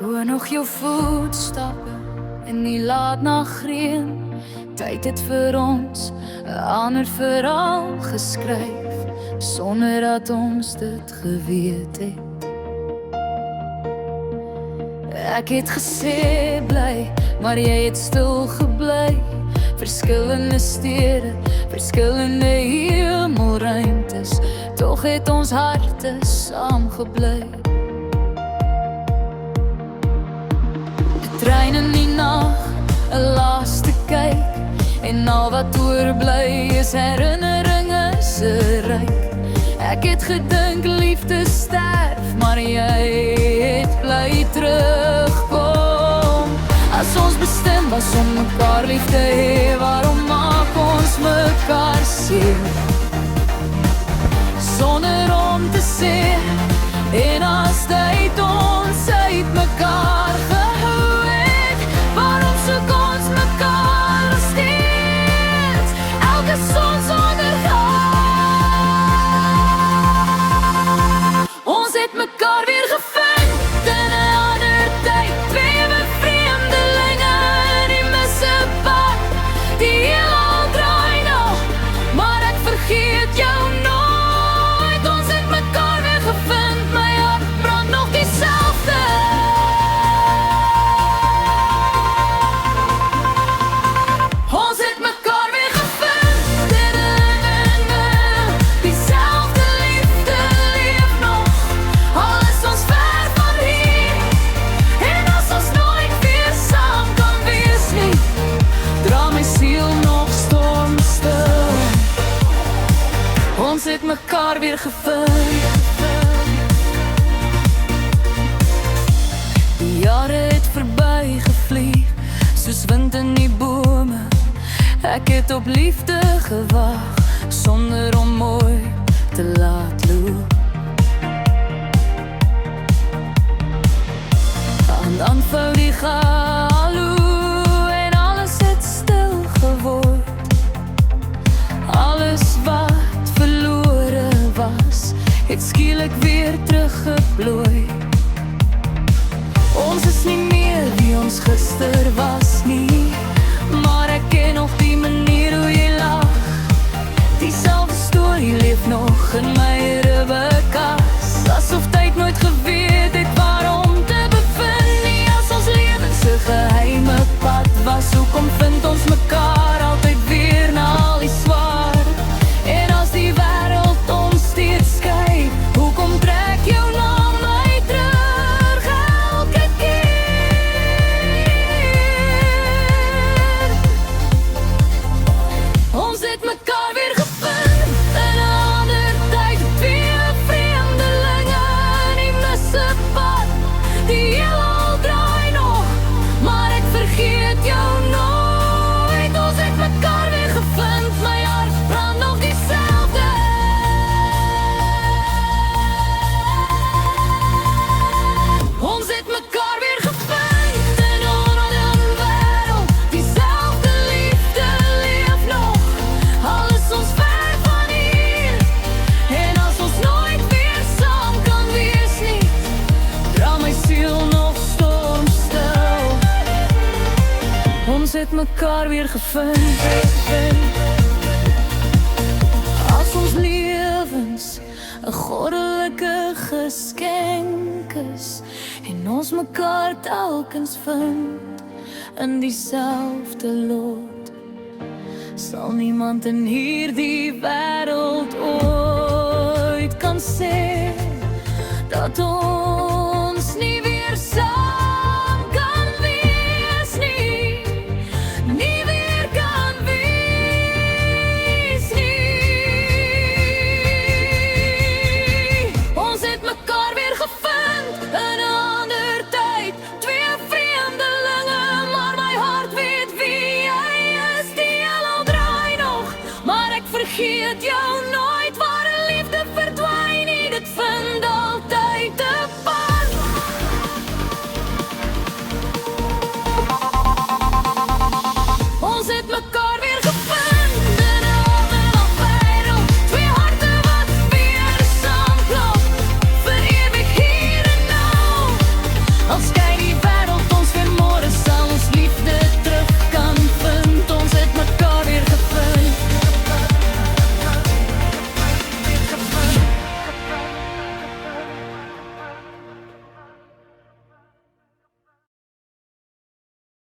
Hoor nog jou voetstappe in die laatnagreën. Tyd het vir ons 'n ander verhaal geskryf, sonder dat ons dit geweet het. Ek het gesê bly, maar jy het stil gebly. Verskillende stede, verskillende hemelruimtes, tog het ons harte saam gebly. Trein in die nag, 'n laaste kyk, en al wat oorbly is herinneringe se ryk. Ek het gedink liefde sterf, maar jy het bly terugkom. As ons bestem was om mekaar lief te hê, waarom maak ons mekaar seer? Sonder om te sê, en as tyd ons uit mekaar gehou het, waarom soek ons mekaar nog steeds, elke sonsondergang? Ons het mekaar weer gevind in 'n ander tyd, twee bevreemdelinge in die missepad. Die heelal draai nou, maar ek vergeet jou nooit. Ons het mekaar weer gevind, my hart brand nog dieselfde. Ons het mekaar weer gevind, dieselfde liefde leef nog, al is ons ver van hier. En as ons nooit weer saam kan wees nie, dra my siel nog stormstil. Ons het mekaar weer gevind. Die jare het verby gevlieg, soos wind in die bome. Ek het op liefde gewag, sonder om mooi te laat loop. Dan vou die hallo en alles het stil geword. Alles wat verlore was, het skielik weer teruggeplooi. Ons is nie meer wie ons gister was nie, maar ek ken nog die manier hoe jy lag. Dieselfde storie leef nog in my ribbekas, asof tyd nooit geweet het waarom te bevind nie. As ons lewens 'n geheime pad was, hoekom vind ons mekaar altyd weer na al die swaar? En as die wêreld ons steeds skei, hoekom trek jou na my terug elke keer? Ons het mekaar weer gevind in 'n ander tyd, twee vreemdelinge in die missepad. Die heelal draai nog, maar ek vergeet jou nooit. Ons het mekaar weer gevind, my hart brand nog dieselfde. Ons het mekaar weer gevind in 'n ander wêreld. Dieselfde liefde leef nog, al is ons ver van hier. En as ons nooit weer saam kan wees nie, dra my siel nog stormstil. Ons het mekaar weer gevind. As ons lewens 'n goddelike geskenk is, en ons mekaar telkens vind in dieselfde lot, sal niemand in hierdie wêreld ooit kan sê dat ons